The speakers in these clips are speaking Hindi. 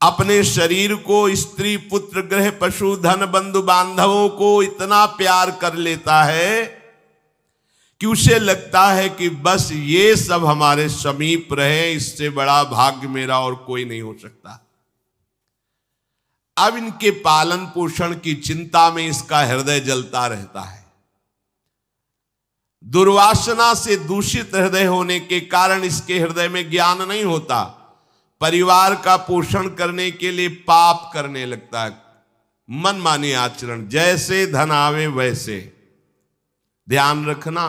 अपने शरीर को, स्त्री पुत्र गृह पशु धन बंधु बांधवों को इतना प्यार कर लेता है कि उसे लगता है कि बस ये सब हमारे समीप रहे, इससे बड़ा भाग्य मेरा और कोई नहीं हो सकता। अब इनके पालन पोषण की चिंता में इसका हृदय जलता रहता है। दुर्वासना से दूषित हृदय होने के कारण इसके हृदय में ज्ञान नहीं होता। परिवार का पोषण करने के लिए पाप करने लगता है, मनमानी आचरण, जैसे धन आवे वैसे। ध्यान रखना,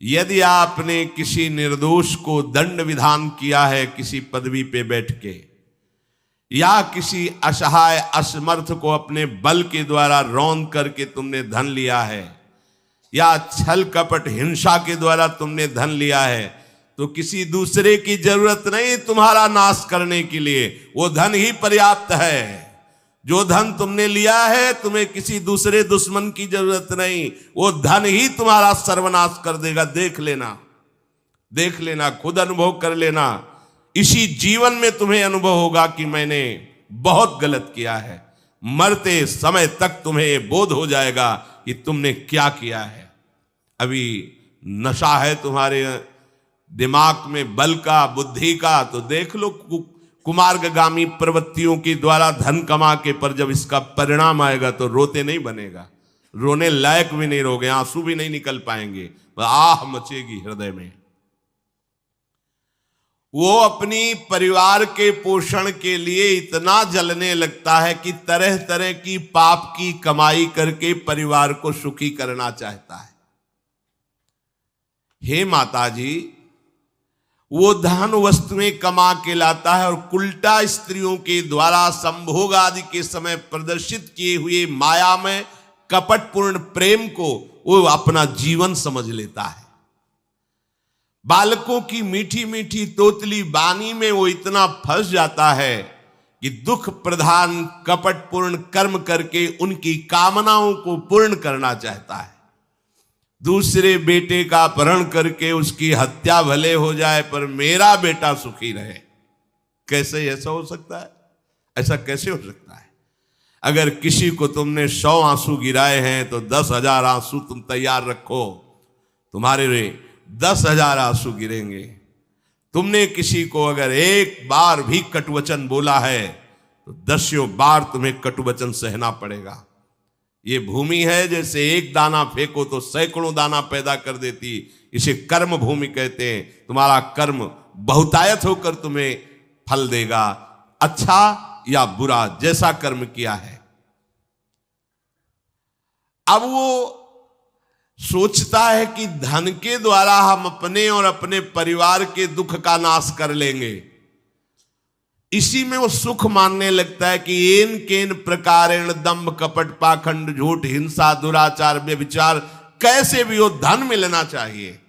यदि आपने किसी निर्दोष को दंड विधान किया है किसी पदवी पे बैठ के, या किसी असहाय असमर्थ को अपने बल के द्वारा रौंद करके तुमने धन लिया है, या छल कपट हिंसा के द्वारा तुमने धन लिया है, तो किसी दूसरे की जरूरत नहीं तुम्हारा नाश करने के लिए, वो धन ही पर्याप्त है। जो धन तुमने लिया है तुम्हें किसी दूसरे दुश्मन की जरूरत नहीं, वो धन ही तुम्हारा सर्वनाश कर देगा। देख लेना, देख लेना, खुद अनुभव कर लेना। इसी जीवन में तुम्हें अनुभव होगा कि मैंने बहुत गलत किया है। मरते समय तक तुम्हें बोध हो जाएगा कि तुमने क्या किया है। अभी नशा है तुम्हारे दिमाग में बल का, बुद्धि का, तो देख लो कुमार्गामी प्रवृत्तियों के द्वारा धन कमा के, पर जब इसका परिणाम आएगा तो रोते नहीं बनेगा, रोने लायक भी नहीं रहोगे, आंसू भी नहीं निकल पाएंगे, आह मचेगी हृदय में। वो अपनी परिवार के पोषण के लिए इतना जलने लगता है कि तरह तरह की पाप की कमाई करके परिवार को सुखी करना चाहता है। हे माता जी, वो धन वस्तुएं कमा के लाता है और उल्टा स्त्रियों के द्वारा संभोग आदि के समय प्रदर्शित किए हुए माया में कपटपूर्ण प्रेम को वो अपना जीवन समझ लेता है। बालकों की मीठी मीठी तोतली बानी में वो इतना फंस जाता है कि दुख प्रधान कपटपूर्ण कर्म करके उनकी कामनाओं को पूर्ण करना चाहता है। दूसरे बेटे का अपहरण करके उसकी हत्या भले हो जाए पर मेरा बेटा सुखी रहे। कैसे ऐसा हो सकता है? ऐसा कैसे हो सकता है? अगर किसी को तुमने 100 आंसू गिराए हैं तो 10,000 आंसू तुम तैयार रखो, तुम्हारे 10,000 आंसू गिरेंगे। तुमने किसी को अगर एक बार भी कटुवचन बोला है तो 10 बार तुम्हें कटुवचन सहना पड़ेगा। ये भूमि है, जैसे एक दाना फेंको तो सैकड़ों दाना पैदा कर देती, इसे कर्म भूमि कहते हैं। तुम्हारा कर्म बहुतायत होकर तुम्हें फल देगा, अच्छा या बुरा, जैसा कर्म किया है। अब वो सोचता है कि धन के द्वारा हम अपने और अपने परिवार के दुख का नाश कर लेंगे। इसी में वो सुख मानने लगता है कि एन केन प्रकारेण दंभ कपट पाखंड झूठ हिंसा दुराचार व्यभिचार, कैसे भी हो धन मिलना चाहिए।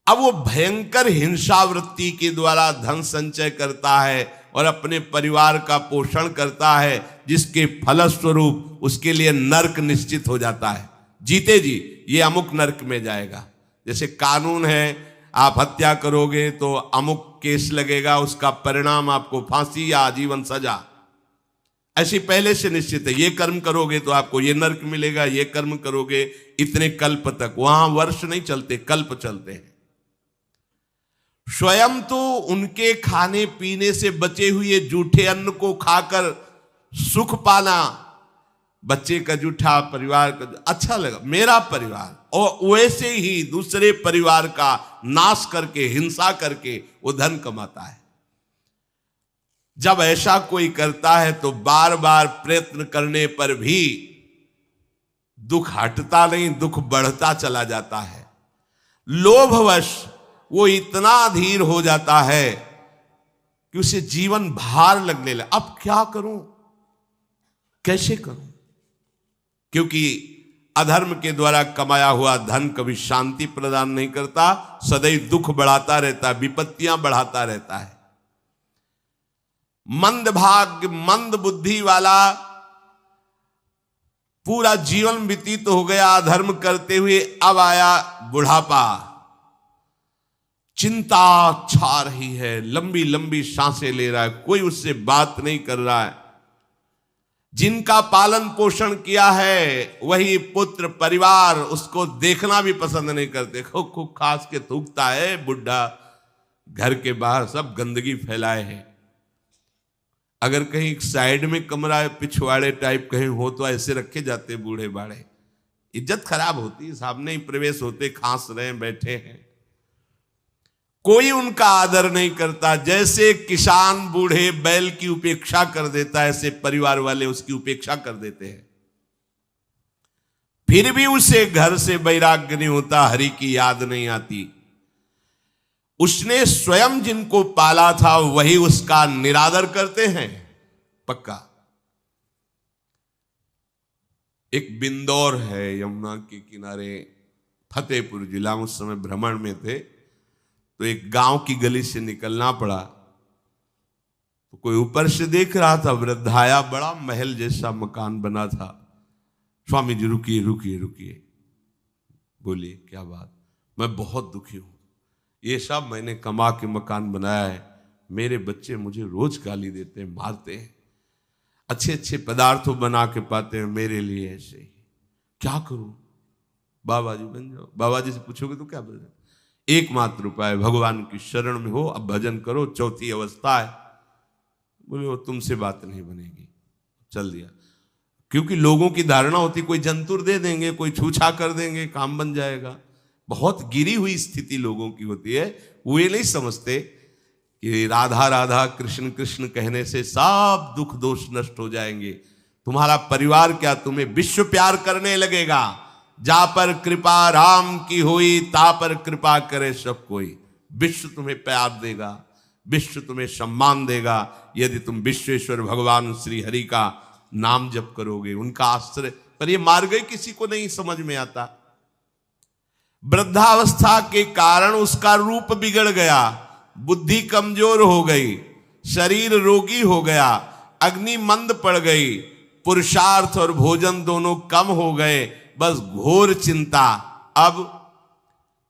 अब वो भयंकर हिंसा वृत्ति के द्वारा धन संचय करता है और अपने परिवार का पोषण करता है, जिसके फलस्वरूप उसके लिए नरक निश्चित हो जाता है। जीते जी ये अमुक नरक में जाएगा। जैसे कानून है, आप हत्या करोगे तो अमुक केस लगेगा, उसका परिणाम आपको फांसी या आजीवन सजा, ऐसी पहले से निश्चित है। ये कर्म करोगे तो आपको ये नरक मिलेगा, ये कर्म करोगे इतने कल्प तक। वहां वर्ष नहीं चलते, कल्प चलते हैं। स्वयं तो उनके खाने पीने से बचे हुए जूठे अन्न को खाकर सुख पाना, बच्चे का जूठा, परिवार का अच्छा लगा, मेरा परिवार, और वैसे ही दूसरे परिवार का नाश करके, हिंसा करके वो धन कमाता है। जब ऐसा कोई करता है तो बार बार प्रयत्न करने पर भी दुख हटता नहीं, दुख बढ़ता चला जाता है। लोभवश वो इतना अधीर हो जाता है कि उसे जीवन भार लगने लगे। अब क्या करूं, कैसे करूं? क्योंकि अधर्म के द्वारा कमाया हुआ धन कभी शांति प्रदान नहीं करता, सदैव दुख बढ़ाता रहता है, विपत्तियां बढ़ाता रहता है। मंद भाग्य, मंद बुद्धि वाला पूरा जीवन व्यतीत हो गया अधर्म करते हुए, अब आया बुढ़ापा चिंता छा रही है, लंबी लंबी सांसें ले रहा है, कोई उससे बात नहीं कर रहा है। जिनका पालन पोषण किया है वही पुत्र परिवार उसको देखना भी पसंद नहीं करते। खूब खूब खास के थूकता है बुढ़ा, घर के बाहर सब गंदगी फैलाए है। अगर कहीं साइड में कमरा पिछवाड़े टाइप कहीं हो तो ऐसे रखे जाते बूढ़े बाड़े, इज्जत खराब होती, सामने ही प्रवेश होते, खांस रहे बैठे हैं, कोई उनका आदर नहीं करता। जैसे किसान बूढ़े बैल की उपेक्षा कर देता है, ऐसे परिवार वाले उसकी उपेक्षा कर देते हैं। फिर भी उसे घर से वैराग्य नहीं होता, हरि की याद नहीं आती। उसने स्वयं जिनको पाला था वही उसका निरादर करते हैं, पक्का। एक बिंदौर है यमुना के किनारे, फतेहपुर जिला, उस समय भ्रमण में थे, तो एक गांव की गली से निकलना पड़ा। तो कोई ऊपर से देख रहा था, वृद्धाया, बड़ा महल जैसा मकान बना था। स्वामी जी रुकिए रुकिए रुकिए, बोलिए क्या बात? मैं बहुत दुखी हूं, ये सब मैंने कमा के मकान बनाया है, मेरे बच्चे मुझे रोज गाली देते हैं, मारते हैं, अच्छे अच्छे पदार्थों बना के पाते हैं मेरे लिए, ऐसे ही क्या करूं? बाबा जी बन जाओ। बाबा जी से पूछोगे तो क्या बोल? एकमात्र उपाय भगवान की शरण में हो, अब भजन करो, चौथी अवस्था है। बोले वो तुमसे बात नहीं बनेगी, चल दिया। क्योंकि लोगों की धारणा होती कोई जंतुर दे देंगे, कोई छूछा कर देंगे, काम बन जाएगा। बहुत गिरी हुई स्थिति लोगों की होती है। वो ये नहीं समझते कि राधा राधा कृष्ण कृष्ण कहने से सब दुख दोष नष्ट हो जाएंगे। तुम्हारा परिवार क्या तुम्हें विश्व प्यार करने लगेगा। जा पर कृपा राम की हुई, ता पर कृपा करे सब कोई। विश्व तुम्हें प्यार देगा, विश्व तुम्हें सम्मान देगा, यदि तुम विश्वेश्वर भगवान श्री हरि का नाम जप करोगे, उनका आश्रय। पर ये मार्ग किसी को नहीं समझ में आता। वृद्धावस्था के कारण उसका रूप बिगड़ गया, बुद्धि कमजोर हो गई, शरीर रोगी हो गया, अग्नि मंद पड़ गई, पुरुषार्थ और भोजन दोनों कम हो गए, बस घोर चिंता। अब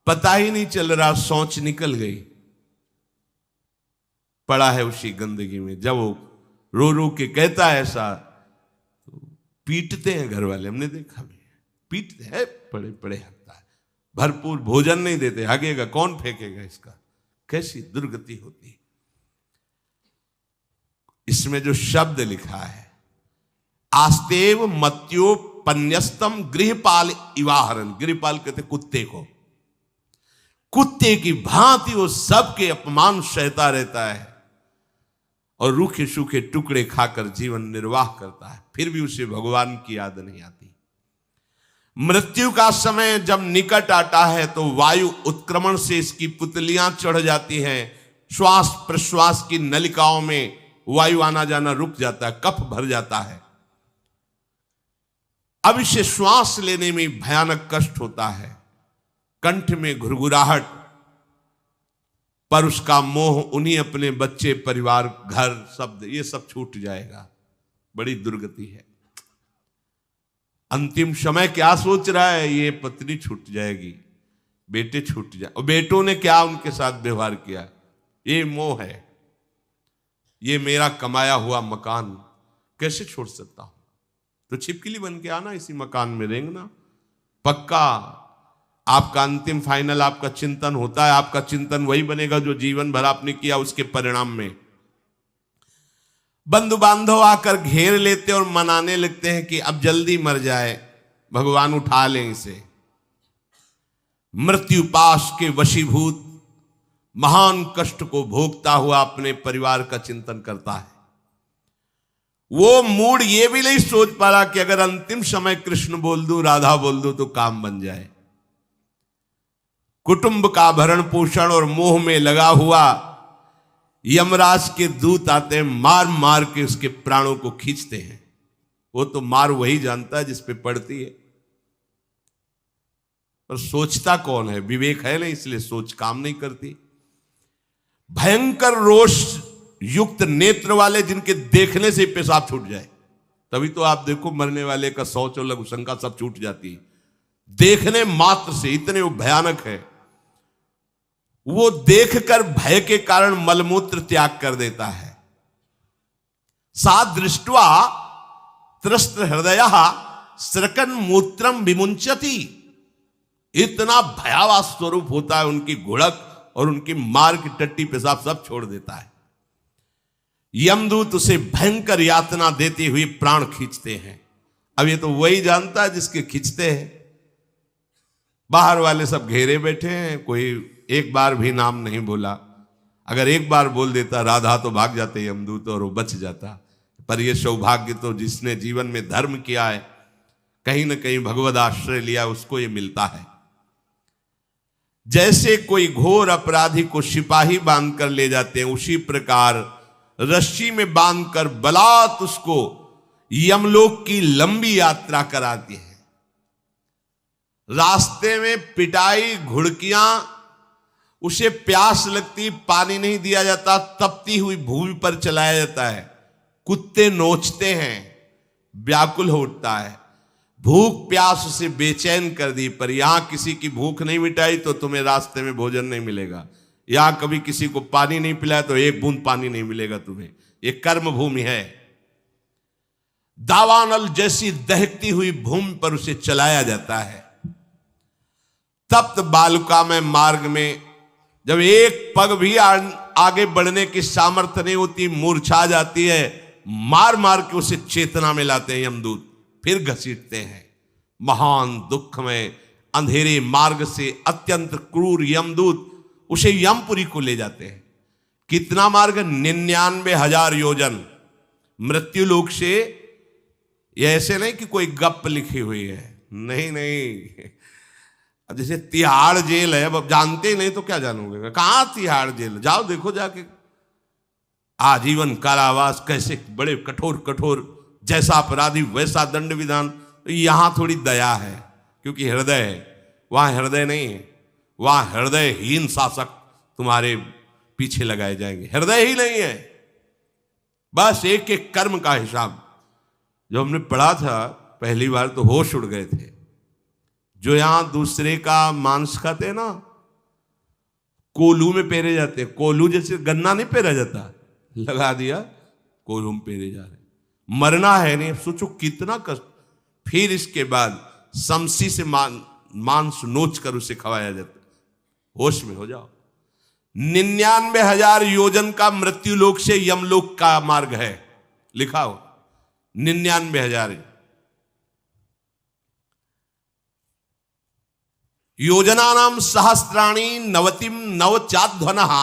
पता ही नहीं चल रहा, सोच निकल गई, पड़ा है उसी गंदगी में। जब वो रो रो के कहता है ऐसा, तो पीटते हैं घर वाले, हमने देखा भी, पीटते हैं, पड़े पड़े हकता है, भरपूर भोजन नहीं देते, हगेगा कौन, फेंकेगा इसका। कैसी दुर्गति होती। इसमें जो शब्द लिखा है, आस्तेव मत्योपन्यस्तम गृहपाल इवाहरन, गृहपाल कहते कुत्ते को, कुत्ते की भांति वो सबके अपमान सहता रहता है और रूखे सूखे टुकड़े खाकर जीवन निर्वाह करता है, फिर भी उसे भगवान की याद नहीं आती। मृत्यु का समय जब निकट आता है तो वायु उत्क्रमण से इसकी पुतलियां चढ़ जाती हैं, श्वास प्रश्वास की नलिकाओं में वायु आना जाना रुक जाता है, कफ भर जाता है। अब इसे श्वास लेने में भयानक कष्ट होता है, कंठ में घुरघुराहट, पर उसका मोह उन्हीं अपने बच्चे परिवार घर शब्द ये सब छूट जाएगा। बड़ी दुर्गति है। अंतिम समय क्या सोच रहा है, ये पत्नी छूट जाएगी, बेटे छूट जाए, और बेटों ने क्या उनके साथ व्यवहार किया, ये मोह है, ये मेरा कमाया हुआ मकान कैसे छोड़ सकता हूं? तो छिपकली बन के आना, इसी मकान में रेंगना। पक्का आपका अंतिम फाइनल आपका चिंतन होता है, आपका चिंतन वही बनेगा जो जीवन भर आपने किया, उसके परिणाम में बंधु बांधव आकर घेर लेते और मनाने लगते हैं कि अब जल्दी मर जाए, भगवान उठा लें इसे। मृत्यु पाश के वशीभूत महान कष्ट को भोगता हुआ अपने परिवार का चिंतन करता है। वो मूड ये भी नहीं सोच पा रहा कि अगर अंतिम समय कृष्ण बोल दूं, राधा बोल दूं तो काम बन जाए। कुटुंब का भरण पोषण और मोह में लगा हुआ यमराज के दूत आते हैं, मार मार के उसके प्राणों को खींचते हैं। वो तो मार वही जानता है जिस पे पड़ती है, पर सोचता कौन है? विवेक है नहीं, इसलिए सोच काम नहीं करती। भयंकर रोष युक्त नेत्र वाले, जिनके देखने से पेशाब छूट जाए, तभी तो आप देखो मरने वाले का शौच और लघु शंका सब छूट जाती है देखने मात्र से, इतने वो भयानक है। वो देखकर भय के कारण मलमूत्र त्याग कर देता है। सा दृष्ट्वा त्रस्त हृदय स्रकन मूत्रम विमुंचति। इतना भयावह स्वरूप होता है उनकी घुड़क, और उनकी मार की टट्टी पेशाब सब छोड़ देता है। यमदूत उसे भयंकर यातना देते हुए प्राण खींचते हैं। अब ये तो वही जानता है जिसके खींचते हैं। बाहर वाले सब घेरे बैठे हैं, कोई एक बार भी नाम नहीं बोला। अगर एक बार बोल देता राधा तो भाग जाते यमदूत और वो बच जाता। पर ये सौभाग्य तो जिसने जीवन में धर्म किया है, कहीं ना कहीं भगवद आश्रय लिया, उसको ये मिलता है। जैसे कोई घोर अपराधी को सिपाही बांधकर ले जाते हैं, उसी प्रकार रस्सी में बांधकर बलात् उसको यमलोक की लंबी यात्रा कराती है। रास्ते में पिटाई, घुड़कियां, उसे प्यास लगती, पानी नहीं दिया जाता, तपती हुई भूमि पर चलाया जाता है। कुत्ते नोचते हैं, व्याकुल हो उठता है। भूख प्यास उसे बेचैन कर दी। पर यहां किसी की भूख नहीं मिटाई तो तुम्हें रास्ते में भोजन नहीं मिलेगा। यहां कभी किसी को पानी नहीं पिलाया तो एक बूंद पानी नहीं मिलेगा तुम्हें। ये कर्म भूमि है। दावानल जैसी दहकती हुई भूमि पर उसे चलाया जाता है। तप्त बालुका में मार्ग में जब एक पग भी आगे बढ़ने की सामर्थ्य नहीं होती, मूर्छा जाती है, मार मार के उसे चेतना में लाते हैं यमदूत, फिर घसीटते हैं। महान दुख में अंधेरे मार्ग से अत्यंत क्रूर यमदूत उसे यमपुरी को ले जाते हैं। कितना मार्ग? 99,000 योजन मृत्यु लोक से। यह ऐसे नहीं कि कोई गप लिखी हुई है, नहीं नहीं। अब जैसे तिहाड़ जेल है, अब जानते ही नहीं तो क्या जानोगे? कहां तिहाड़ जेल? जाओ देखो जाके। आजीवन कारावास, कैसे बड़े कठोर कठोर, जैसा अपराधी वैसा दंड विधान। यहां थोड़ी दया है क्योंकि हृदय है, वहां हृदय नहीं है। वहां हृदयहीन शासक तुम्हारे पीछे लगाए जाएंगे। हृदय ही नहीं है, बस एक एक कर्म का हिसाब। जो हमने पढ़ा था पहली बार तो होश उड़ गए थे। जो यहां दूसरे का मांस खाते हैं ना, कोलू में पेरे जाते हैं। कोलू जैसे गन्ना नहीं पेरा जाता, लगा दिया, कोलू में पेरे जा रहे। मरना है नहीं, सोचो कितना कष्ट। फिर इसके बाद समसी से मांस नोच कर उसे खवाया जाता। होश में हो जाओ। 99,000 योजन का मृत्यु लोक से यमलोक का मार्ग है, लिखा हो 99,000 योजनानाम सहस्राणी नवतिम नवचाध्वनः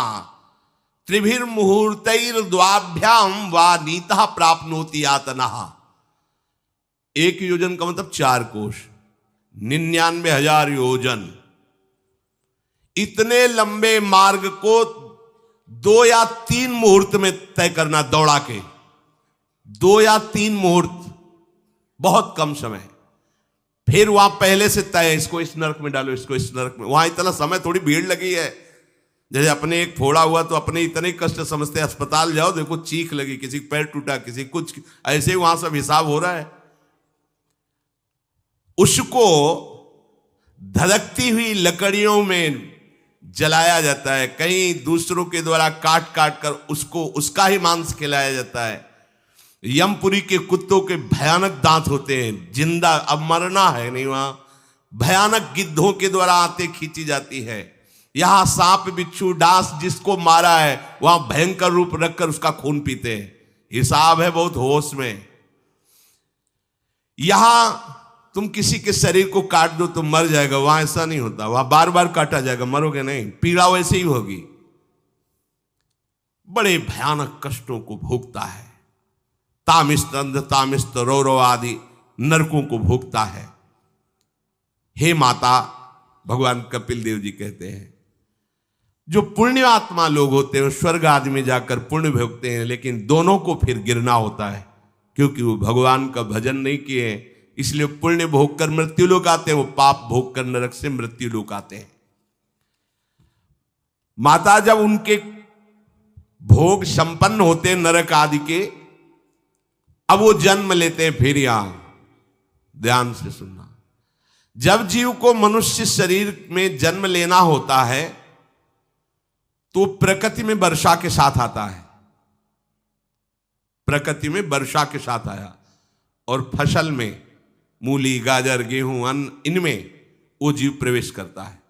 त्रिभिर्मुहूर्तैर्द्वाभ्याम वा नीतः प्राप्नोति यातनः। एक योजन का मतलब 4 कोश, 99,000 योजन। इतने लंबे मार्ग को 2 या 3 मुहूर्त में तय करना, दौड़ा के 2 या 3 मुहूर्त, बहुत कम समय। फिर वहां पहले से तय, इसको इस नरक में डालो, इसको इस नरक में। वहां इतना समय, थोड़ी भीड़ लगी है। जैसे अपने एक फोड़ा हुआ तो अपने इतने कष्ट समझते, अस्पताल जाओ देखो चीख लगी, किसी पैर टूटा, किसी कुछ, ऐसे ही वहां सब हिसाब हो रहा है। उसको धधकती हुई लकड़ियों में जलाया जाता है, कहीं दूसरों के द्वारा काट काट कर उसको उसका ही मांस खिलाया जाता है। यमपुरी के कुत्तों के भयानक दांत होते हैं, जिंदा, अब मरना है नहीं। वहां भयानक गिद्धों के द्वारा आते खींची जाती है। यहां सांप बिच्छू डांस जिसको मारा है, वहां भयंकर रूप रखकर उसका खून पीते हैं। हिसाब है बहुत होश में। यहां तुम किसी के शरीर को काट दो तो मर जाएगा, वहां ऐसा नहीं होता। वहां बार बार काटा जाएगा, मरोगे नहीं, पीड़ा वैसे ही होगी। बड़े भयानक कष्टों को भोगता है। तामिस्त अंध, तामिस्त रौरव आदि नरकों को भोगता है। हे माता, भगवान कपिल देव जी कहते हैं, जो पुण्य आत्मा लोग होते हैं स्वर्ग आदि में जाकर पुण्य भोगते हैं, लेकिन दोनों को फिर गिरना होता है क्योंकि वो भगवान का भजन नहीं किए, इसलिए पुण्य भोग कर मृत्यु लोक आते हैं, वो पाप भोग कर नरक से मृत्यु लोक आते हैं। माता जब उनके भोग संपन्न होते हैं नरक आदि के, अब वो जन्म लेते हैं फिर यहां। ध्यान से सुनना, जब जीव को मनुष्य शरीर में जन्म लेना होता है तो प्रकृति में वर्षा के साथ आता है, प्रकृति में वर्षा के साथ आया, और फसल में मूली, गाजर, गेहूं, अन्न, इनमें वो जीव प्रवेश करता है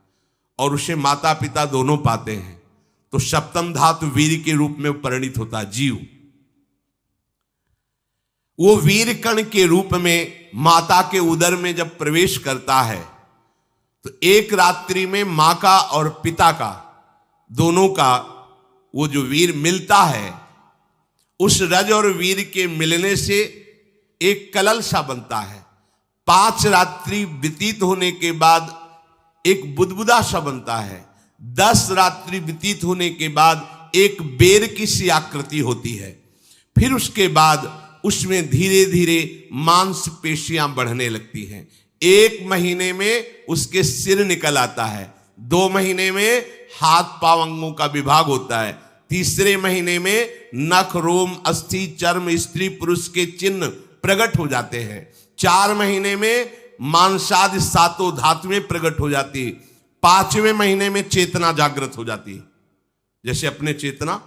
और उसे माता पिता दोनों पाते हैं। तो सप्तम धातु वीर के रूप में परिणित होता है जीव। वो वीर कण के रूप में माता के उदर में जब प्रवेश करता है तो एक रात्रि में मां का और पिता का, दोनों का वो जो वीर मिलता है, उस रज और वीर के मिलने से एक कलल सा बनता है। 5 रात्रि व्यतीत होने के बाद एक बुदबुदा सा बनता है। 10 रात्रि व्यतीत होने के बाद एक बेर की सी आकृति होती है। फिर उसके बाद उसमें धीरे धीरे मांसपेशियां बढ़ने लगती हैं। 1 महीने में उसके सिर निकल आता है, 2 महीने में हाथ पांव अंगों का विभाग होता है, तीसरे महीने में नख, रोम, अस्थि, चर्म, स्त्री पुरुष के चिन्ह प्रकट हो जाते हैं, 4 महीने में मांसादि 7 धातुएं प्रकट हो जाती है, 5वें महीने में चेतना जागृत हो जाती है। जैसे अपने चेतना,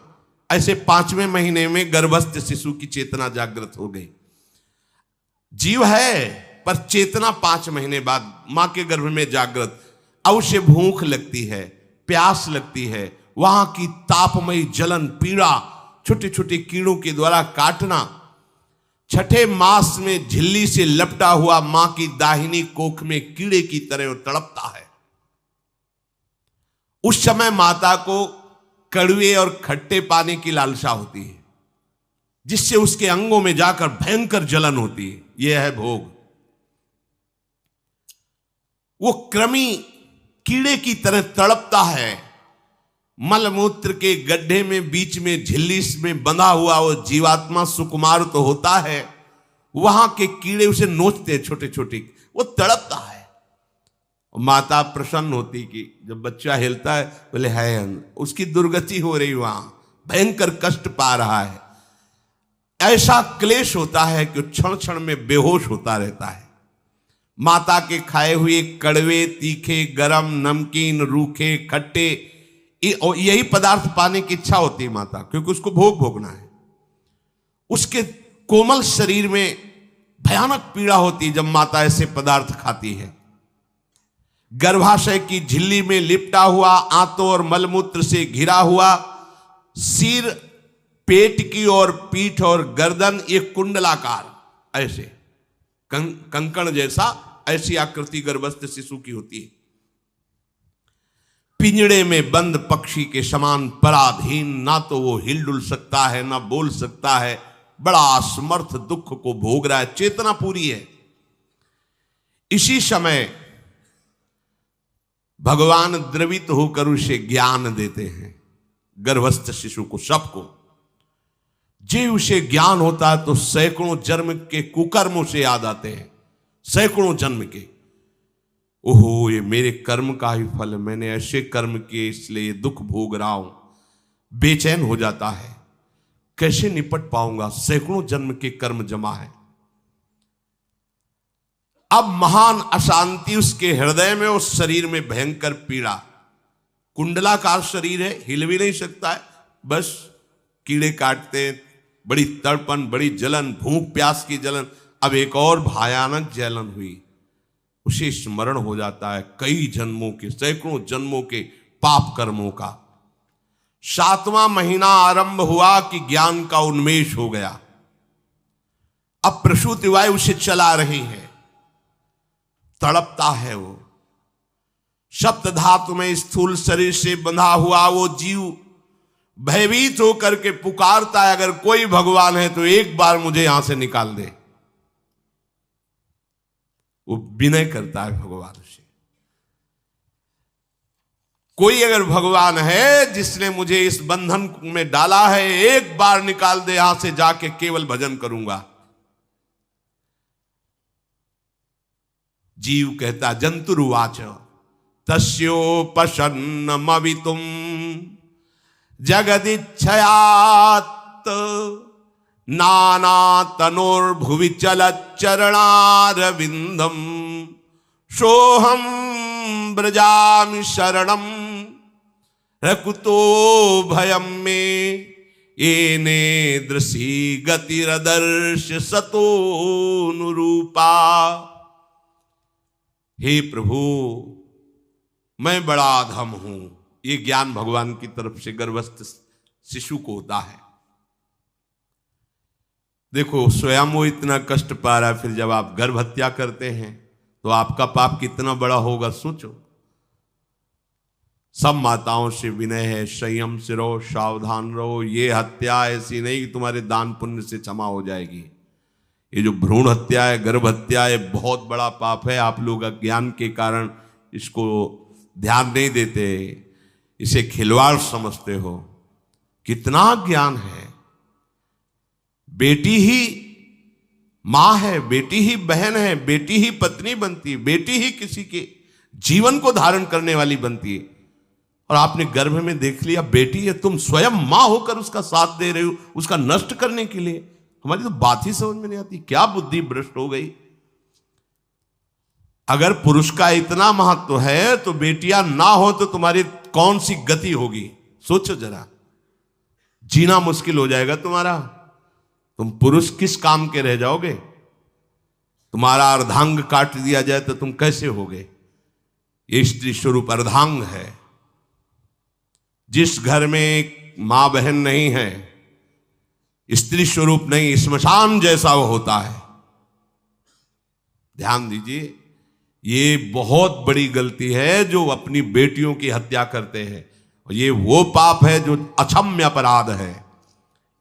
ऐसे 5वें महीने में गर्भस्थ शिशु की चेतना जागृत हो गई। जीव है पर चेतना 5 महीने बाद मां के गर्भ में जागृत। अब उसे भूख लगती है, प्यास लगती है, वहां की तापमयी जलन, पीड़ा, छोटे छोटे कीड़ों के द्वारा काटना, 6ठे मास में झिल्ली से लपटा हुआ मां की दाहिनी कोख में कीड़े की तरह तड़पता है। उस समय माता को कड़वे और खट्टे पानी की लालसा होती है, जिससे उसके अंगों में जाकर भयंकर जलन होती है। यह है भोग। वो कृमि कीड़े की तरह तड़पता है। मलमूत्र के गड्ढे में बीच में झिल्ली में बंधा हुआ वो जीवात्मा सुकुमार तो होता है, वहां के कीड़े उसे नोचते हैं छोटे छोटे, वो तड़पता है। माता प्रसन्न होती कि जब बच्चा हिलता है, बोले है उसकी दुर्गति हो रही, वहां भयंकर कष्ट पा रहा है। ऐसा क्लेश होता है कि क्षण क्षण में बेहोश होता रहता है। माता के खाए हुए कड़वे, तीखे, गरम, नमकीन, रूखे, खट्टे, यही पदार्थ पाने की इच्छा होती है माता, क्योंकि उसको भोग भोगना है। उसके कोमल शरीर में भयानक पीड़ा होती है जब माता ऐसे पदार्थ खाती है। गर्भाशय की झिल्ली में लिपटा हुआ, आंतों और मलमूत्र से घिरा हुआ सिर, पेट की और पीठ और गर्दन, ये कुंडलाकार ऐसे कंकण जैसा, ऐसी आकृति गर्भस्थ शिशु की होती है। पिंजड़े में बंद पक्षी के समान पराधीन, ना तो वो हिलडुल सकता है ना बोल सकता है, बड़ा असमर्थ दुख को भोग रहा है, चेतना पूरी है। इसी समय भगवान द्रवित होकर उसे ज्ञान देते हैं, गर्भस्थ शिशु को, सबको। जे उसे ज्ञान होता है तो सैकड़ों जन्म के कुकर्मों से याद आते हैं, सैकड़ों जन्म के। ओहो, ये मेरे कर्म का ही फल, मैंने ऐसे कर्म किए इसलिए दुख भोग रहा हूं। बेचैन हो जाता है, कैसे निपट पाऊंगा, सैकड़ों जन्म के कर्म जमा है। अब महान अशांति उसके हृदय में, उस शरीर में भयंकर पीड़ा। कुंडलाकार शरीर है, हिल भी नहीं सकता है, बस कीड़े काटते हैं, बड़ी तड़पन, बड़ी जलन, भूख प्यास की जलन। अब एक और भयानक जलन हुई, उसे स्मरण हो जाता है कई जन्मों के, सैकड़ों जन्मों के पाप कर्मों का। 7वां महीना आरंभ हुआ कि ज्ञान का उन्मेष हो गया। अब प्रसूति वायु उसे चला रही है, तड़पता है वो। सप्त धातु में स्थूल शरीर से बंधा हुआ वो जीव भयभीत होकर के पुकारता है, अगर कोई भगवान है तो एक बार मुझे यहां से निकाल दे। वो विनय करता है भगवान से, कोई अगर भगवान है जिसने मुझे इस बंधन में डाला है, एक बार निकाल दे, यहां से जाके केवल भजन करूंगा। जीव कहता, जंतुरुवाच तस्योपशन्नमवितुम जगदिच्छयात् नाना तनोर्भुवि चलच्चरणारविंदम सोहम ब्रजामि शरणम। रकुतो भयम में येने दृशी गतिरदर्श सतोनुरूपा। हे प्रभु, मैं बड़ा अधम हूं, ये ज्ञान भगवान की तरफ से गर्भस्थ शिशु को होता है। देखो, स्वयं वो इतना कष्ट पा रहा है, फिर जब आप गर्भ हत्या करते हैं तो आपका पाप कितना बड़ा होगा सोचो। सब माताओं से विनय है, संयम से रहो, सावधान रहो। ये हत्या ऐसी नहीं कि तुम्हारे दान पुण्य से क्षमा हो जाएगी। ये जो भ्रूण हत्या है, गर्भ हत्या है, बहुत बड़ा पाप है। आप लोग अज्ञान के कारण इसको ध्यान नहीं देते, इसे खिलवाड़ समझते हो। कितना ज्ञान है। बेटी ही मां है, बेटी ही बहन है, बेटी ही पत्नी बनती है, बेटी ही किसी के जीवन को धारण करने वाली बनती है। और आपने गर्भ में देख लिया बेटी है, तुम स्वयं मां होकर उसका साथ दे रहे हो, उसका नष्ट करने के लिए। हमारी तो बात ही समझ में नहीं आती, क्या बुद्धि भ्रष्ट हो गई। अगर पुरुष का इतना महत्व है तो बेटियां ना हो तो तुम्हारी कौन सी गति होगी, सोचो जरा। जीना मुश्किल हो जाएगा तुम्हारा। तुम पुरुष किस काम के रह जाओगे। तुम्हारा अर्धांग काट दिया जाए तो तुम कैसे होगे। ये स्त्री स्वरूप अर्धांग है। जिस घर में मां बहन नहीं है, स्त्री स्वरूप नहीं, स्मशान जैसा वो होता है। ध्यान दीजिए, ये बहुत बड़ी गलती है जो अपनी बेटियों की हत्या करते हैं। और ये वो पाप है जो अक्षम्य अपराध है।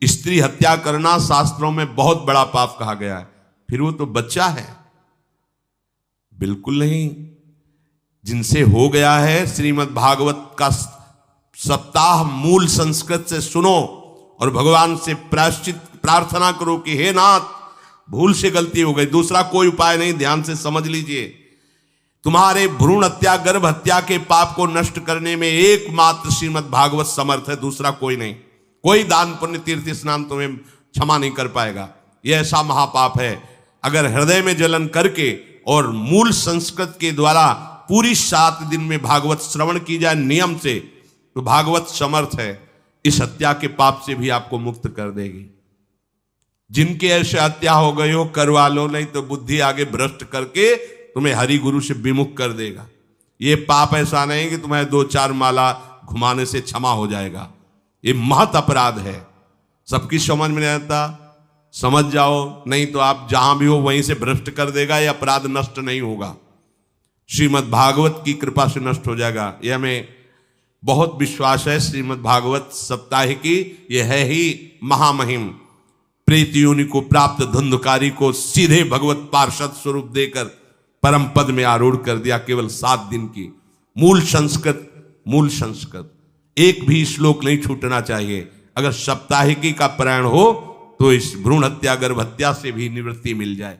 स्त्री हत्या करना शास्त्रों में बहुत बड़ा पाप कहा गया है। फिर वो तो बच्चा है, बिल्कुल नहीं। जिनसे हो गया है, श्रीमद् भागवत का सप्ताह मूल संस्कृत से सुनो और भगवान से प्रायश्चित प्रार्थना करो कि हे नाथ, भूल से गलती हो गई, दूसरा कोई उपाय नहीं। ध्यान से समझ लीजिए, तुम्हारे भ्रूण हत्या गर्भ हत्या के पाप को नष्ट करने में एकमात्र श्रीमद् भागवत समर्थ है, दूसरा कोई नहीं। कोई दान पुण्य तीर्थ स्नान तुम्हें क्षमा नहीं कर पाएगा। यह ऐसा महापाप है। अगर हृदय में जलन करके और मूल संस्कृत के द्वारा पूरी 7 दिन में भागवत श्रवण की जाए नियम से, तो भागवत समर्थ है, इस हत्या के पाप से भी आपको मुक्त कर देगी। जिनके ऐसे हत्या हो गई हो करवा लो, नहीं तो बुद्धि आगे भ्रष्ट करके तुम्हें हरि गुरु से विमुख कर देगा। ये पाप ऐसा नहीं कि तुम्हें 2-4 माला घुमाने से क्षमा हो जाएगा। ये महत अपराध है। सबकी समझ में नहीं आता, समझ जाओ, नहीं तो आप जहां भी हो वहीं से भ्रष्ट कर देगा। ये अपराध नष्ट नहीं होगा, श्रीमद् भागवत की कृपा से नष्ट हो जाएगा। ये हमें बहुत विश्वास है। श्रीमद् भागवत सप्ताहिकी ये है ही महामहिम। प्रेत योनि को प्राप्त धुंधकारी को सीधे भगवत पार्षद स्वरूप देकर परम पद में आरूढ़ कर दिया। केवल 7 दिन की मूल संस्कृत एक भी श्लोक नहीं छूटना चाहिए। अगर सप्ताहिकी का पारायण हो तो इस भ्रूण हत्या गर्भ हत्या से भी निवृत्ति मिल जाए।